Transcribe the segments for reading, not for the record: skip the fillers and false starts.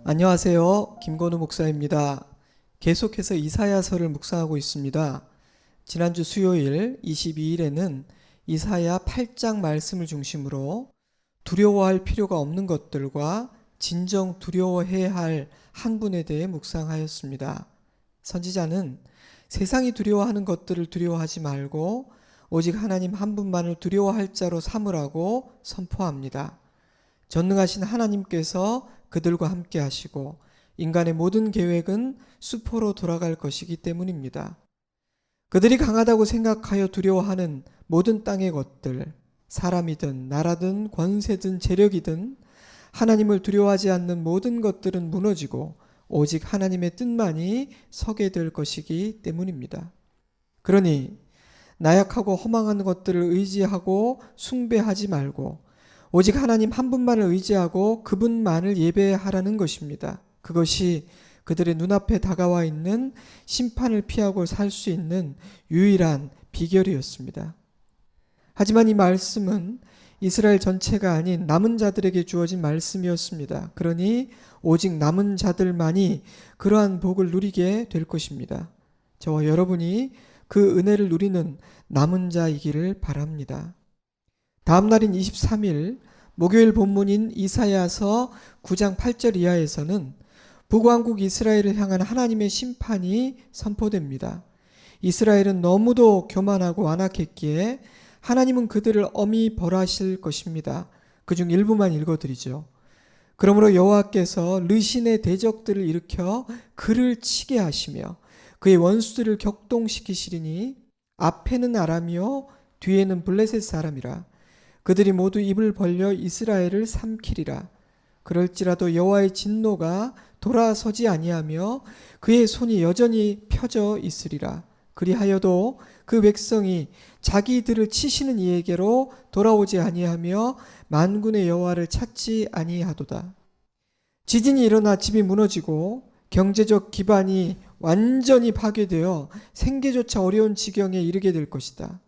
안녕하세요. 김건우 목사입니다. 계속해서 이사야서를 묵상하고 있습니다. 지난주 수요일 22일에는 이사야 8장 말씀을 중심으로 두려워할 필요가 없는 것들과 진정 두려워해야 할 한 분에 대해 묵상하였습니다. 선지자는 세상이 두려워하는 것들을 두려워하지 말고 오직 하나님 한 분만을 두려워할 자로 삼으라고 선포합니다. 전능하신 하나님께서 그들과 함께 하시고 인간의 모든 계획은 수포로 돌아갈 것이기 때문입니다. 그들이 강하다고 생각하여 두려워하는 모든 땅의 것들, 사람이든 나라든 권세든 재력이든 하나님을 두려워하지 않는 모든 것들은 무너지고 오직 하나님의 뜻만이 서게 될 것이기 때문입니다. 그러니 나약하고 허망한 것들을 의지하고 숭배하지 말고 오직 하나님 한 분만을 의지하고 그분만을 예배하라는 것입니다. 그것이 그들의 눈앞에 다가와 있는 심판을 피하고 살 수 있는 유일한 비결이었습니다. 하지만 이 말씀은 이스라엘 전체가 아닌 남은 자들에게 주어진 말씀이었습니다. 그러니 오직 남은 자들만이 그러한 복을 누리게 될 것입니다. 저와 여러분이 그 은혜를 누리는 남은 자이기를 바랍니다. 다음 날인 23일 목요일 본문인 이사야서 9장 8절 이하에서는 북왕국 이스라엘을 향한 하나님의 심판이 선포됩니다. 이스라엘은 너무도 교만하고 완악했기에 하나님은 그들을 엄히 벌하실 것입니다. 그중 일부만 읽어드리죠. 그러므로 여호와께서 르신의 대적들을 일으켜 그를 치게 하시며 그의 원수들을 격동시키시리니 앞에는 아람이요 뒤에는 블레셋 사람이라. 그들이 모두 입을 벌려 이스라엘을 삼키리라. 그럴지라도 여호와의 진노가 돌아서지 아니하며 그의 손이 여전히 펴져 있으리라. 그리하여도 그 백성이 자기들을 치시는 이에게로 돌아오지 아니하며 만군의 여호와를 찾지 아니하도다. 지진이 일어나 집이 무너지고 경제적 기반이 완전히 파괴되어 생계조차 어려운 지경에 이르게 될 것이다.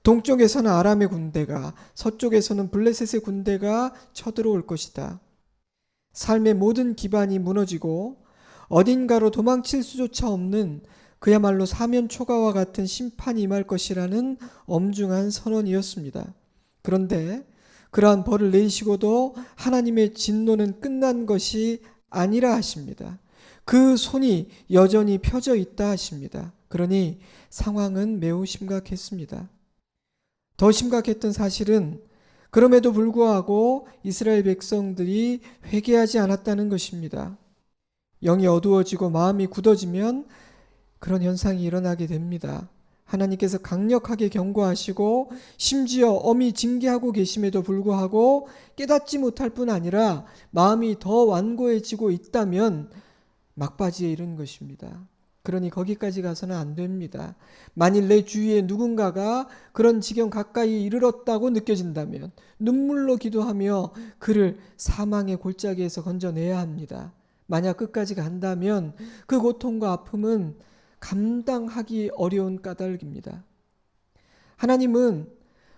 동쪽에서는 아람의 군대가, 서쪽에서는 블레셋의 군대가 쳐들어올 것이다. 삶의 모든 기반이 무너지고 어딘가로 도망칠 수조차 없는 그야말로 사면초가와 같은 심판이 임할 것이라는 엄중한 선언이었습니다. 그런데 그러한 벌을 내리시고도 하나님의 진노는 끝난 것이 아니라 하십니다. 그 손이 여전히 펴져 있다 하십니다. 그러니 상황은 매우 심각했습니다. 더 심각했던 사실은 그럼에도 불구하고 이스라엘 백성들이 회개하지 않았다는 것입니다. 영이 어두워지고 마음이 굳어지면 그런 현상이 일어나게 됩니다. 하나님께서 강력하게 경고하시고 심지어 엄히 징계하고 계심에도 불구하고 깨닫지 못할 뿐 아니라 마음이 더 완고해지고 있다면 막바지에 이른 것입니다. 그러니 거기까지 가서는 안 됩니다. 만일 내 주위에 누군가가 그런 지경 가까이 이르렀다고 느껴진다면 눈물로 기도하며 그를 사망의 골짜기에서 건져내야 합니다. 만약 끝까지 간다면 그 고통과 아픔은 감당하기 어려운 까닭입니다. 하나님은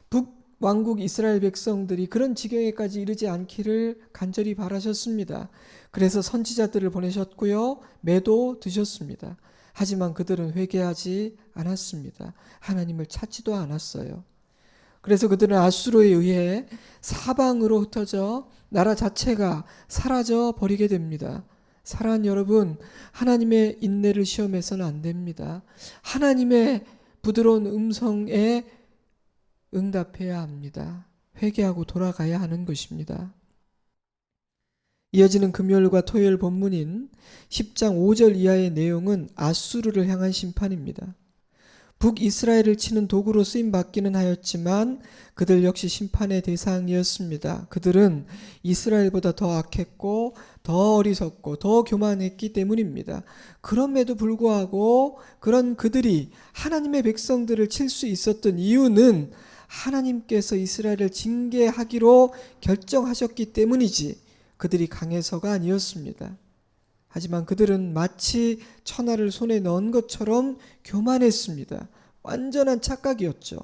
북왕국 이스라엘 백성들이 그런 지경에까지 이르지 않기를 간절히 바라셨습니다. 그래서 선지자들을 보내셨고요. 매도 드셨습니다. 하지만 그들은 회개하지 않았습니다. 하나님을 찾지도 않았어요. 그래서 그들은 아수르에 의해 사방으로 흩어져 나라 자체가 사라져 버리게 됩니다. 사랑하는 여러분, 하나님의 인내를 시험해서는 안 됩니다. 하나님의 부드러운 음성에 응답해야 합니다. 회개하고 돌아가야 하는 것입니다. 이어지는 금요일과 토요일 본문인 10장 5절 이하의 내용은 아수르를 향한 심판입니다. 북이스라엘을 치는 도구로 쓰임받기는 하였지만 그들 역시 심판의 대상이었습니다. 그들은 이스라엘보다 더 악했고 더 어리석고 더 교만했기 때문입니다. 그럼에도 불구하고 그런 그들이 하나님의 백성들을 칠 수 있었던 이유는 하나님께서 이스라엘을 징계하기로 결정하셨기 때문이지 그들이 강해서가 아니었습니다. 하지만 그들은 마치 천하를 손에 넣은 것처럼 교만했습니다. 완전한 착각이었죠.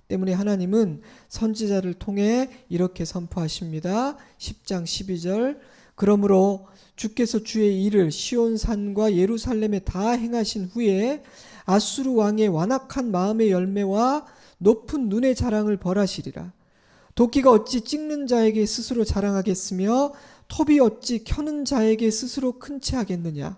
때문에 하나님은 선지자를 통해 이렇게 선포하십니다. 10장 12절 그러므로 주께서 주의 일을 시온산과 예루살렘에 다 행하신 후에 아수르 왕의 완악한 마음의 열매와 높은 눈의 자랑을 벌하시리라. 도끼가 어찌 찍는 자에게 스스로 자랑하겠으며 톱이 어찌 켜는 자에게 스스로 큰 채 하겠느냐.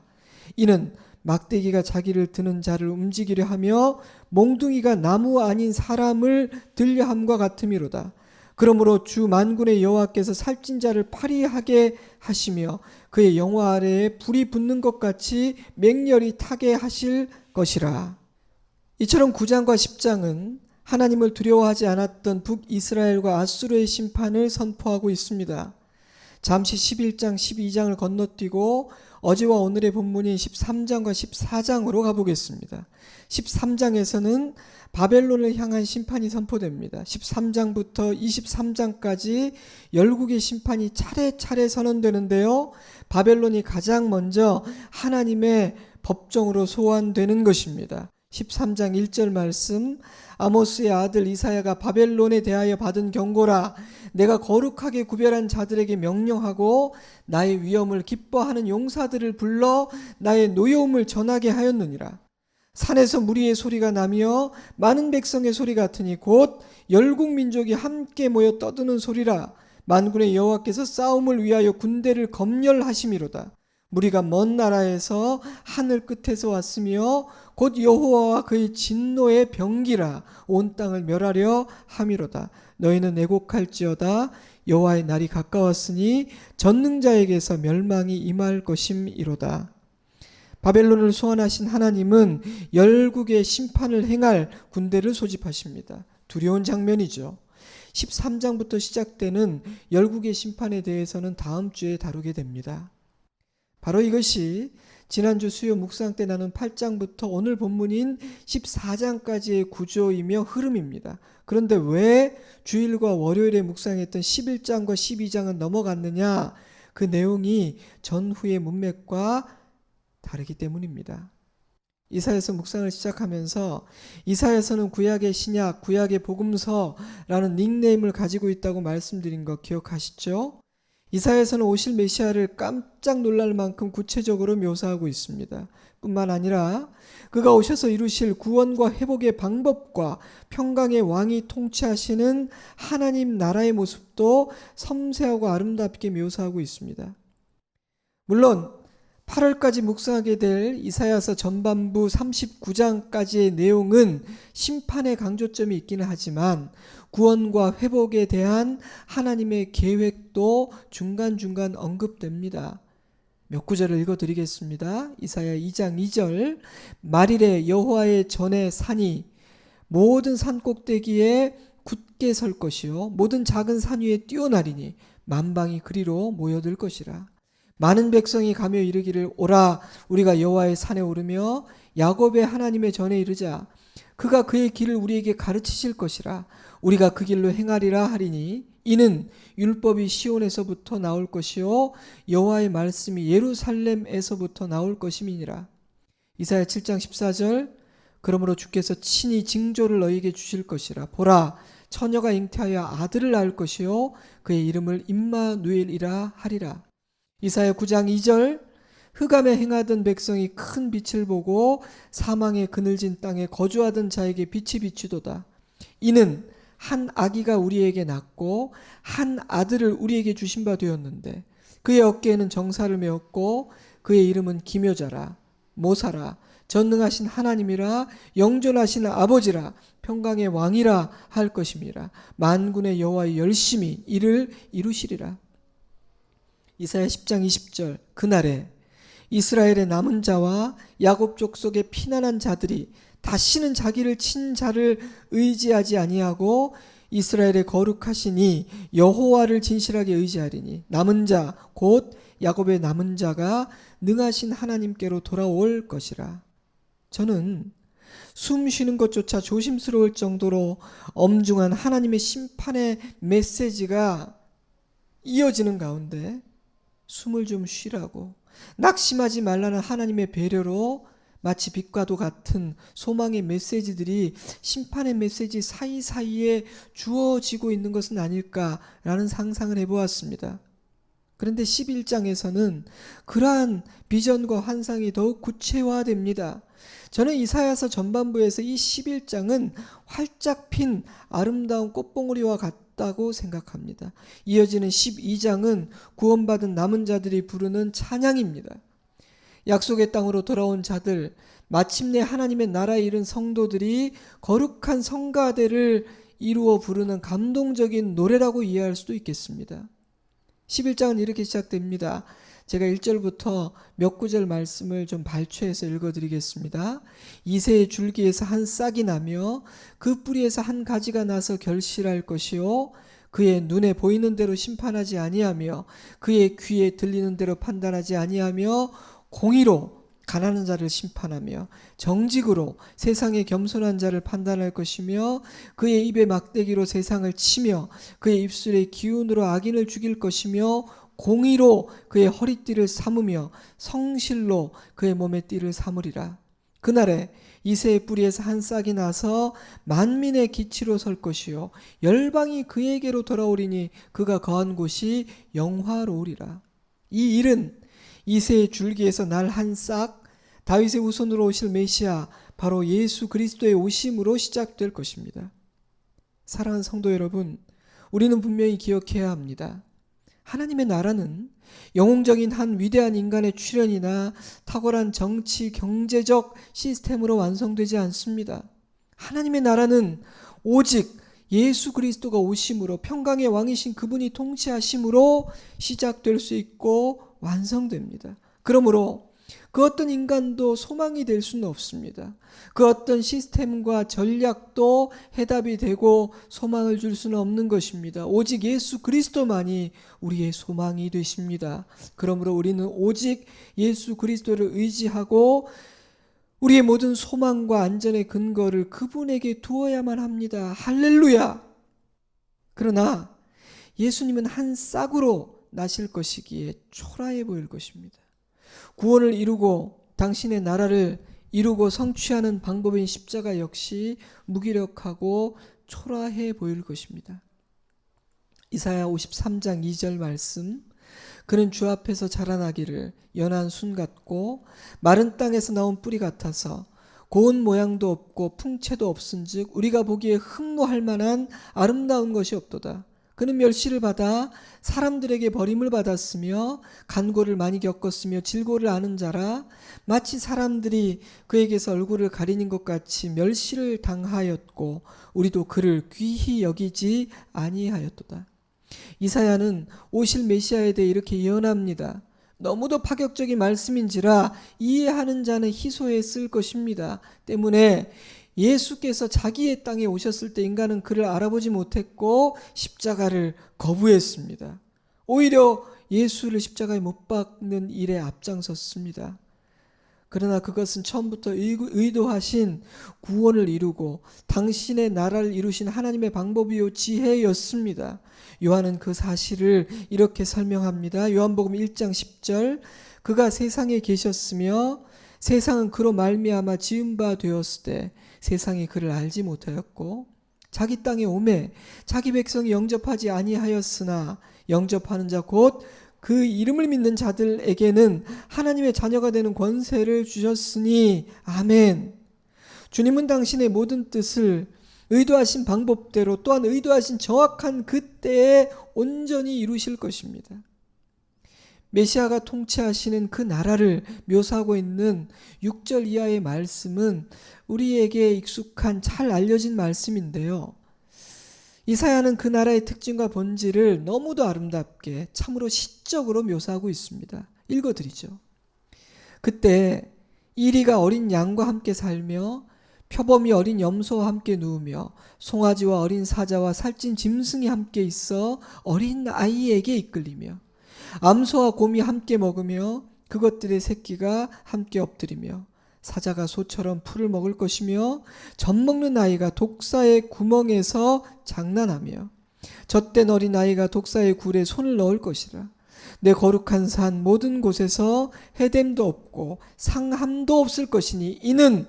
이는 막대기가 자기를 드는 자를 움직이려 하며 몽둥이가 나무 아닌 사람을 들려 함과 같음이로다. 그러므로 주 만군의 여호와께서 살찐 자를 파리하게 하시며 그의 영화 아래에 불이 붙는 것 같이 맹렬히 타게 하실 것이라. 이처럼 9장과 10장은 하나님을 두려워하지 않았던 북이스라엘과 아수르의 심판을 선포하고 있습니다. 잠시 11장, 12장을 건너뛰고 어제와 오늘의 본문인 13장과 14장으로 가보겠습니다. 13장에서는 바벨론을 향한 심판이 선포됩니다. 13장부터 23장까지 열국의 심판이 차례차례 선언되는데요. 바벨론이 가장 먼저 하나님의 법정으로 소환되는 것입니다. 13장 1절 말씀 아모스의 아들 이사야가 바벨론에 대하여 받은 경고라. 내가 거룩하게 구별한 자들에게 명령하고 나의 위엄을 기뻐하는 용사들을 불러 나의 노여움을 전하게 하였느니라. 산에서 무리의 소리가 나며 많은 백성의 소리 같으니 곧 열국 민족이 함께 모여 떠드는 소리라. 만군의 여호와께서 싸움을 위하여 군대를 검열하심이로다. 무리가 먼 나라에서 하늘 끝에서 왔으며 곧 여호와와 그의 진노의 병기라. 온 땅을 멸하려 함이로다. 너희는 애곡할지어다. 여호와의 날이 가까웠으니 전능자에게서 멸망이 임할 것임이로다. 바벨론을 소환하신 하나님은 열국의 심판을 행할 군대를 소집하십니다. 두려운 장면이죠. 13장부터 시작되는 열국의 심판에 대해서는 다음 주에 다루게 됩니다. 바로 이것이 지난주 수요 묵상 때 나눈 8장부터 오늘 본문인 14장까지의 구조이며 흐름입니다. 그런데 왜 주일과 월요일에 묵상했던 11장과 12장은 넘어갔느냐? 그 내용이 전후의 문맥과 다르기 때문입니다. 이사야서 묵상을 시작하면서 이사야서는 구약의 신약, 구약의 복음서라는 닉네임을 가지고 있다고 말씀드린 거 기억하시죠? 이사야서는 오실 메시아를 깜짝 놀랄 만큼 구체적으로 묘사하고 있습니다. 뿐만 아니라 그가 오셔서 이루실 구원과 회복의 방법과 평강의 왕이 통치하시는 하나님 나라의 모습도 섬세하고 아름답게 묘사하고 있습니다. 물론 8월까지 묵상하게 될 이사야서 전반부 39장까지의 내용은 심판의 강조점이 있기는 하지만 구원과 회복에 대한 하나님의 계획도 중간중간 언급됩니다. 몇 구절을 읽어드리겠습니다. 이사야 2장 2절 말일에 여호와의 전에 산이 모든 산 꼭대기에 굳게 설 것이요 모든 작은 산 위에 뛰어나리니 만방이 그리로 모여들 것이라. 많은 백성이 가며 이르기를 오라 우리가 여호와의 산에 오르며 야곱의 하나님의 전에 이르자. 그가 그의 길을 우리에게 가르치실 것이라. 우리가 그 길로 행하리라 하리니 이는 율법이 시온에서부터 나올 것이요 여호와의 말씀이 예루살렘에서부터 나올 것임이니라. 이사야 7장 14절 그러므로 주께서 친히 징조를 너희에게 주실 것이라. 보라 처녀가 잉태하여 아들을 낳을 것이요 그의 이름을 임마누엘이라 하리라. 이사야 9장 2절 흑암에 행하던 백성이 큰 빛을 보고 사망의 그늘진 땅에 거주하던 자에게 빛이 비추도다. 이는 한 아기가 우리에게 낳고 한 아들을 우리에게 주신 바 되었는데 그의 어깨에는 정사를 메었고 그의 이름은 기묘자라 모사라 전능하신 하나님이라 영존하신 아버지라 평강의 왕이라 할 것임이라. 만군의 여호와의 열심히 이를 이루시리라. 이사야 10장 20절 그날에 이스라엘의 남은 자와 야곱 족속의 피난한 자들이 다시는 자기를 친 자를 의지하지 아니하고 이스라엘의 거룩하시니 여호와를 진실하게 의지하리니 남은 자 곧 야곱의 남은 자가 능하신 하나님께로 돌아올 것이라. 저는 숨 쉬는 것조차 조심스러울 정도로 엄중한 하나님의 심판의 메시지가 이어지는 가운데 숨을 좀 쉬라고 낙심하지 말라는 하나님의 배려로 마치 빛과도 같은 소망의 메시지들이 심판의 메시지 사이사이에 주어지고 있는 것은 아닐까라는 상상을 해보았습니다. 그런데 11장에서는 그러한 비전과 환상이 더욱 구체화됩니다. 저는 이사야서 전반부에서 이 11장은 활짝 핀 아름다운 꽃봉오리와 같다고 생각합니다. 이어지는 12장은 구원받은 남은 자들이 부르는 찬양입니다. 약속의 땅으로 돌아온 자들, 마침내 하나님의 나라에 이른 성도들이 거룩한 성가대를 이루어 부르는 감동적인 노래라고 이해할 수도 있겠습니다. 11장은 이렇게 시작됩니다. 제가 1절부터 몇 구절 말씀을 좀 발췌해서 읽어드리겠습니다. 이새의 줄기에서 한 싹이 나며 그 뿌리에서 한 가지가 나서 결실할 것이요 그의 눈에 보이는 대로 심판하지 아니하며 그의 귀에 들리는 대로 판단하지 아니하며 공의로 가난한 자를 심판하며 정직으로 세상의 겸손한 자를 판단할 것이며 그의 입에 막대기로 세상을 치며 그의 입술의 기운으로 악인을 죽일 것이며 공의로 그의 허리띠를 삼으며 성실로 그의 몸의 띠를 삼으리라. 그날에 이새의 뿌리에서 한 싹이 나서 만민의 기치로 설 것이요 열방이 그에게로 돌아오리니 그가 거한 곳이 영화로우리라. 이 일은 이새의 줄기에서 날 한 싹, 다윗의 후손으로 오실 메시아 바로 예수 그리스도의 오심으로 시작될 것입니다. 사랑하는 성도 여러분, 우리는 분명히 기억해야 합니다. 하나님의 나라는 영웅적인 한 위대한 인간의 출현이나 탁월한 정치, 경제적 시스템으로 완성되지 않습니다. 하나님의 나라는 오직 예수 그리스도가 오심으로 평강의 왕이신 그분이 통치하심으로 시작될 수 있고 완성됩니다. 그러므로 그 어떤 인간도 소망이 될 수는 없습니다. 그 어떤 시스템과 전략도 해답이 되고 소망을 줄 수는 없는 것입니다. 오직 예수 그리스도만이 우리의 소망이 되십니다. 그러므로 우리는 오직 예수 그리스도를 의지하고 우리의 모든 소망과 안전의 근거를 그분에게 두어야만 합니다. 할렐루야! 그러나 예수님은 한 싹으로 나실 것이기에 초라해 보일 것입니다. 구원을 이루고 당신의 나라를 이루고 성취하는 방법인 십자가 역시 무기력하고 초라해 보일 것입니다. 이사야 53장 2절 말씀, 그는 주 앞에서 자라나기를 연한 순 같고 마른 땅에서 나온 뿌리 같아서 고운 모양도 없고 풍채도 없은즉 우리가 보기에 흠모할 만한 아름다운 것이 없도다. 그는 멸시를 받아 사람들에게 버림을 받았으며 간고를 많이 겪었으며 질고를 아는 자라. 마치 사람들이 그에게서 얼굴을 가리는 것 같이 멸시를 당하였고 우리도 그를 귀히 여기지 아니하였도다. 이사야는 오실 메시아에 대해 이렇게 예언합니다. 너무도 파격적인 말씀인지라 이해하는 자는 희소했을 것입니다. 때문에 예수께서 자기의 땅에 오셨을 때 인간은 그를 알아보지 못했고 십자가를 거부했습니다. 오히려 예수를 십자가에 못 박는 일에 앞장섰습니다. 그러나 그것은 처음부터 의도하신 구원을 이루고 당신의 나라를 이루신 하나님의 방법이요 지혜였습니다. 요한은 그 사실을 이렇게 설명합니다. 요한복음 1장 10절, 그가 세상에 계셨으며 세상은 그로 말미암아 지은 바 되었을 때 세상이 그를 알지 못하였고 자기 땅에 오매 자기 백성이 영접하지 아니하였으나 영접하는 자 곧 그 이름을 믿는 자들에게는 하나님의 자녀가 되는 권세를 주셨으니 아멘. 주님은 당신의 모든 뜻을 의도하신 방법대로 또한 의도하신 정확한 그때에 온전히 이루실 것입니다. 메시아가 통치하시는 그 나라를 묘사하고 있는 6절 이하의 말씀은 우리에게 익숙한 잘 알려진 말씀인데요. 이사야는 그 나라의 특징과 본질을 너무도 아름답게 참으로 시적으로 묘사하고 있습니다. 읽어드리죠. 그때 이리가 어린 양과 함께 살며 표범이 어린 염소와 함께 누우며 송아지와 어린 사자와 살찐 짐승이 함께 있어 어린 아이에게 이끌리며 암소와 곰이 함께 먹으며 그것들의 새끼가 함께 엎드리며 사자가 소처럼 풀을 먹을 것이며 젖먹는 아이가 독사의 구멍에서 장난하며 젖된 어린 아이가 독사의 굴에 손을 넣을 것이라. 내 거룩한 산 모든 곳에서 해됨도 없고 상함도 없을 것이니 이는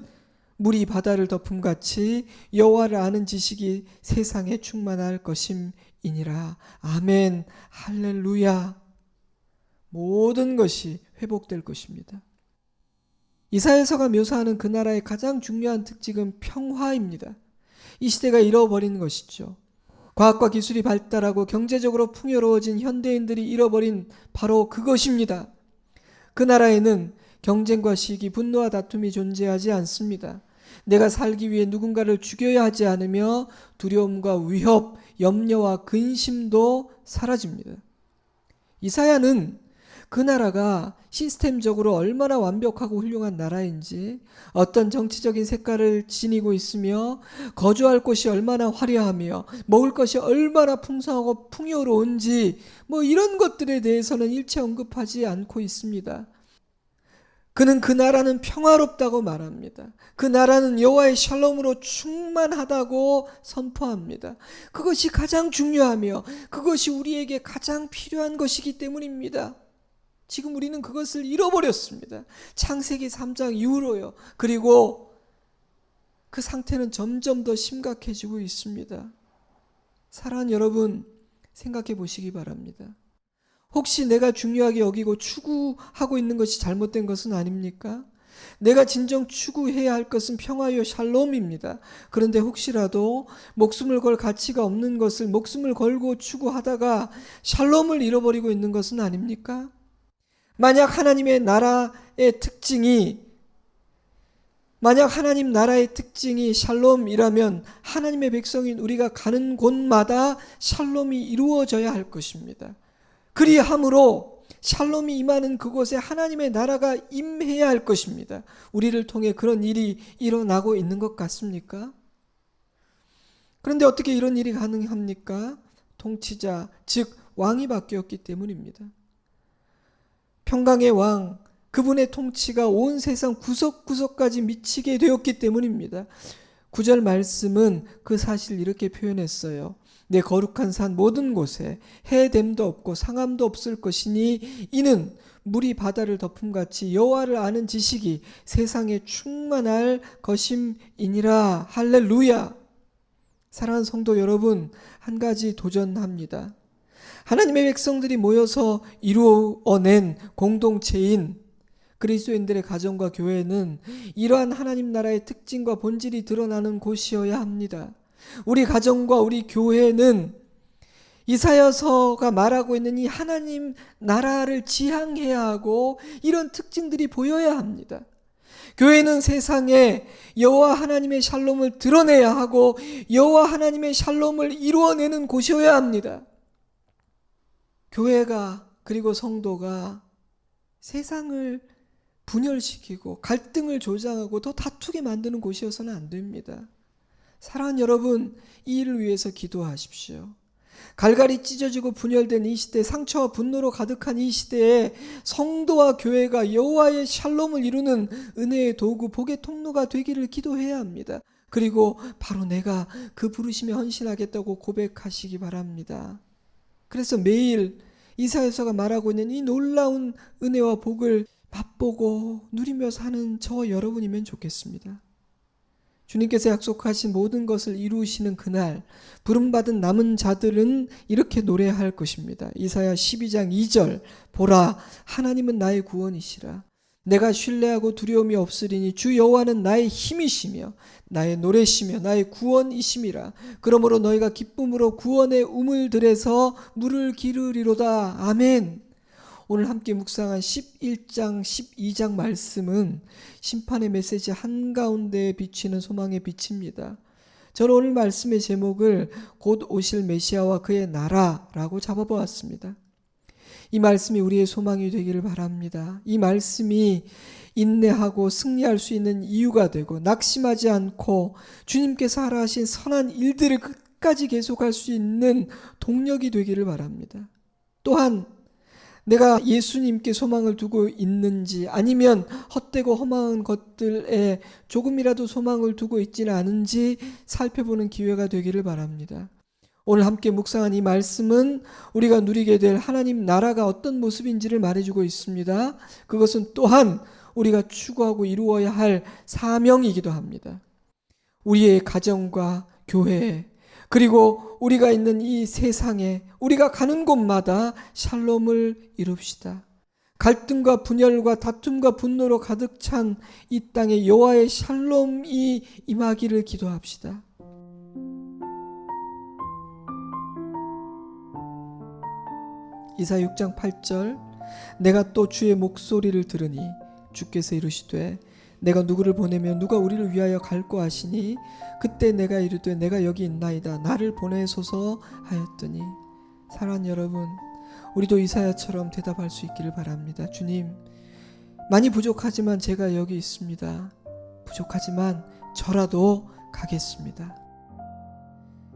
물이 바다를 덮음같이 여호와를 아는 지식이 세상에 충만할 것임이니라. 아멘. 할렐루야. 모든 것이 회복될 것입니다. 이사야서가 묘사하는 그 나라의 가장 중요한 특징은 평화입니다. 이 시대가 잃어버린 것이죠. 과학과 기술이 발달하고 경제적으로 풍요로워진 현대인들이 잃어버린 바로 그것입니다. 그 나라에는 경쟁과 시기, 분노와 다툼이 존재하지 않습니다. 내가 살기 위해 누군가를 죽여야 하지 않으며 두려움과 위협, 염려와 근심도 사라집니다. 이사야는 그 나라가 시스템적으로 얼마나 완벽하고 훌륭한 나라인지, 어떤 정치적인 색깔을 지니고 있으며 거주할 곳이 얼마나 화려하며 먹을 것이 얼마나 풍성하고 풍요로운지 이런 것들에 대해서는 일체 언급하지 않고 있습니다. 그는 그 나라는 평화롭다고 말합니다. 그 나라는 여호와의 샬롬으로 충만하다고 선포합니다. 그것이 가장 중요하며 그것이 우리에게 가장 필요한 것이기 때문입니다. 지금 우리는 그것을 잃어버렸습니다. 창세기 3장 이후로요. 그리고 그 상태는 점점 더 심각해지고 있습니다. 사랑하는 여러분, 생각해 보시기 바랍니다. 혹시 내가 중요하게 여기고 추구하고 있는 것이 잘못된 것은 아닙니까? 내가 진정 추구해야 할 것은 평화요 샬롬입니다. 그런데 혹시라도 목숨을 걸 가치가 없는 것을 목숨을 걸고 추구하다가 샬롬을 잃어버리고 있는 것은 아닙니까? 만약 하나님 나라의 특징이 샬롬이라면 하나님의 백성인 우리가 가는 곳마다 샬롬이 이루어져야 할 것입니다. 그리함으로 샬롬이 임하는 그곳에 하나님의 나라가 임해야 할 것입니다. 우리를 통해 그런 일이 일어나고 있는 것 같습니까? 그런데 어떻게 이런 일이 가능합니까? 통치자, 즉 왕이 바뀌었기 때문입니다. 평강의 왕, 그분의 통치가 온 세상 구석구석까지 미치게 되었기 때문입니다. 9절 말씀은 그 사실을 이렇게 표현했어요. 내 거룩한 산 모든 곳에 해됨도 없고 상함도 없을 것이니 이는 물이 바다를 덮음같이 여호와를 아는 지식이 세상에 충만할 것임이니라. 할렐루야. 사랑하는 성도 여러분, 한 가지 도전합니다. 하나님의 백성들이 모여서 이루어낸 공동체인 그리스도인들의 가정과 교회는 이러한 하나님 나라의 특징과 본질이 드러나는 곳이어야 합니다. 우리 가정과 우리 교회는 이사야서가 말하고 있는 이 하나님 나라를 지향해야 하고 이런 특징들이 보여야 합니다. 교회는 세상에 여호와 하나님의 샬롬을 드러내야 하고 여호와 하나님의 샬롬을 이루어내는 곳이어야 합니다. 교회가 그리고 성도가 세상을 분열시키고 갈등을 조장하고 더 다투게 만드는 곳이어서는 안 됩니다. 사랑하는 여러분, 이 일을 위해서 기도하십시오. 갈갈이 찢어지고 분열된 이 시대, 상처와 분노로 가득한 이 시대에 성도와 교회가 여호와의 샬롬을 이루는 은혜의 도구, 복의 통로가 되기를 기도해야 합니다. 그리고 바로 내가 그 부르심에 헌신하겠다고 고백하시기 바랍니다. 그래서 매일 이사야서가 말하고 있는 이 놀라운 은혜와 복을 맛보고 누리며 사는 저와 여러분이면 좋겠습니다. 주님께서 약속하신 모든 것을 이루시는 그날 부름받은 남은 자들은 이렇게 노래할 것입니다. 이사야 12장 2절 보라 하나님은 나의 구원이시라. 내가 신뢰하고 두려움이 없으리니 주 여호와는 나의 힘이시며 나의 노래시며 나의 구원이심이라. 그러므로 너희가 기쁨으로 구원의 우물들에서 물을 기르리로다. 아멘. 오늘 함께 묵상한 11장 12장 말씀은 심판의 메시지 한가운데에 비치는 소망의 빛입니다. 저는 오늘 말씀의 제목을 곧 오실 메시아와 그의 나라라고 잡아보았습니다. 이 말씀이 우리의 소망이 되기를 바랍니다. 이 말씀이 인내하고 승리할 수 있는 이유가 되고 낙심하지 않고 주님께서 하라 하신 선한 일들을 끝까지 계속할 수 있는 동력이 되기를 바랍니다. 또한 내가 예수님께 소망을 두고 있는지 아니면 헛되고 허망한 것들에 조금이라도 소망을 두고 있지는 않은지 살펴보는 기회가 되기를 바랍니다. 오늘 함께 묵상한 이 말씀은 우리가 누리게 될 하나님 나라가 어떤 모습인지를 말해주고 있습니다. 그것은 또한 우리가 추구하고 이루어야 할 사명이기도 합니다. 우리의 가정과 교회, 그리고 우리가 있는 이 세상에 우리가 가는 곳마다 샬롬을 이룹시다. 갈등과 분열과 다툼과 분노로 가득 찬 이 땅에 여호와의 샬롬이 임하기를 기도합시다. 이사 6장 8절 내가 또 주의 목소리를 들으니 주께서 이르시되 내가 누구를 보내며 누가 우리를 위하여 갈꼬 하시니 그때 내가 이르되 내가 여기 있나이다 나를 보내소서 하였더니 사랑하는 여러분, 우리도 이사야처럼 대답할 수 있기를 바랍니다. 주님, 많이 부족하지만 제가 여기 있습니다. 부족하지만 저라도 가겠습니다.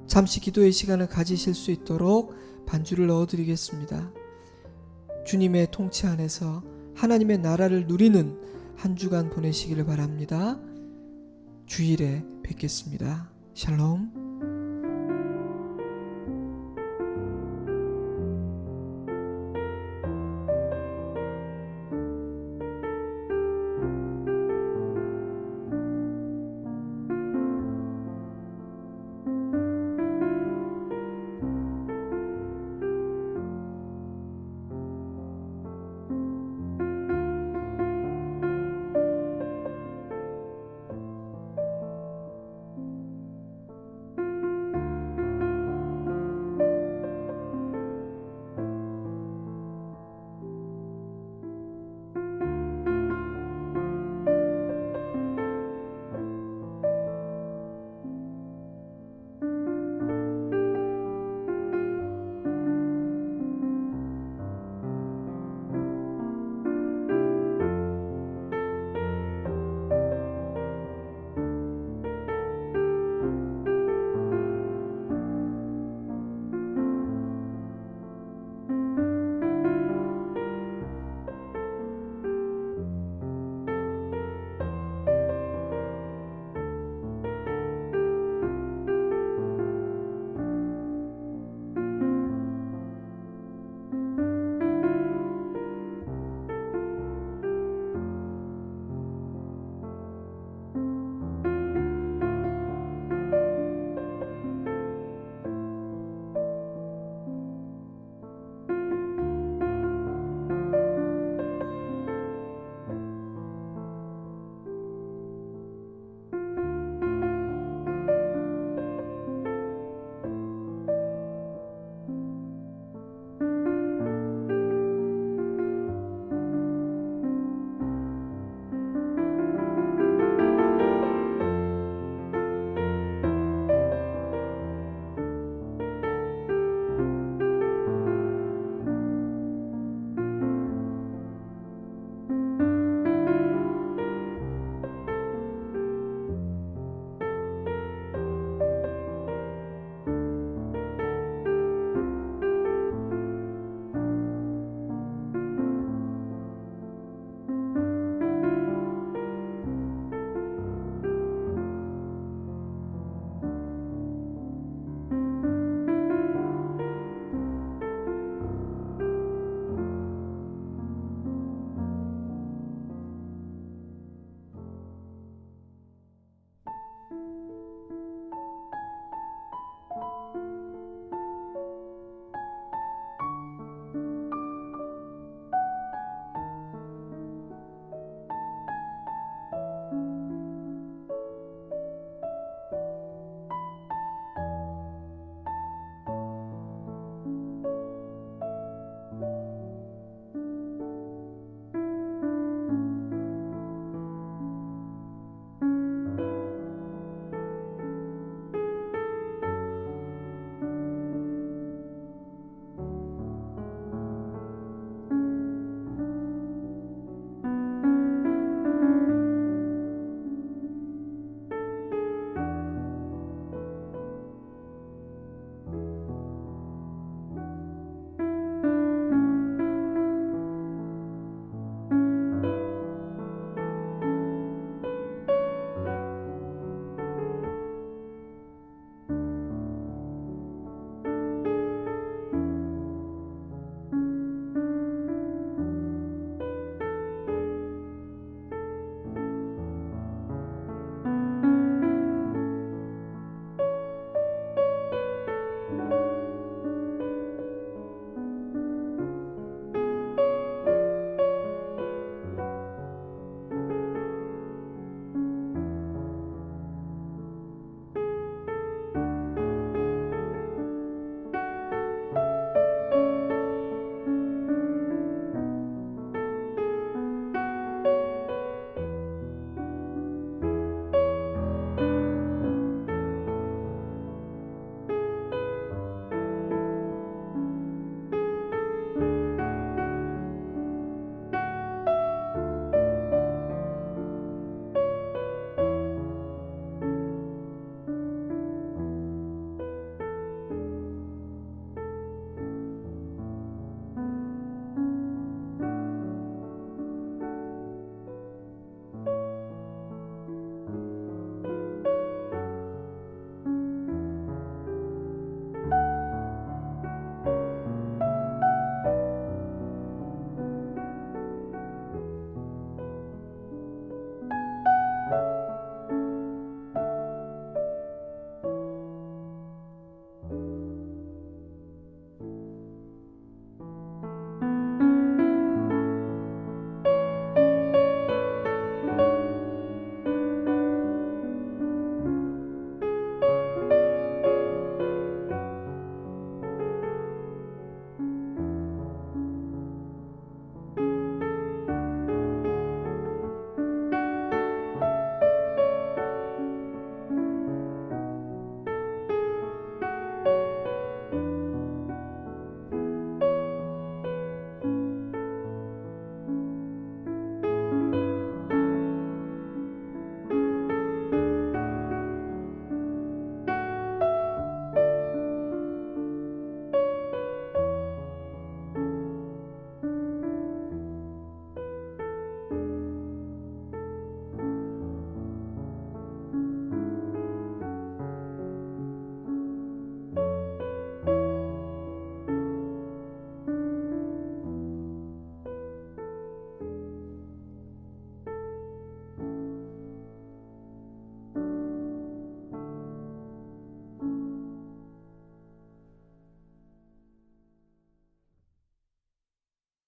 잠시 기도의 시간을 가지실 수 있도록 반주를 넣어드리겠습니다. 주님의 통치 안에서 하나님의 나라를 누리는 한 주간 보내시기를 바랍니다. 주일에 뵙겠습니다. 샬롬.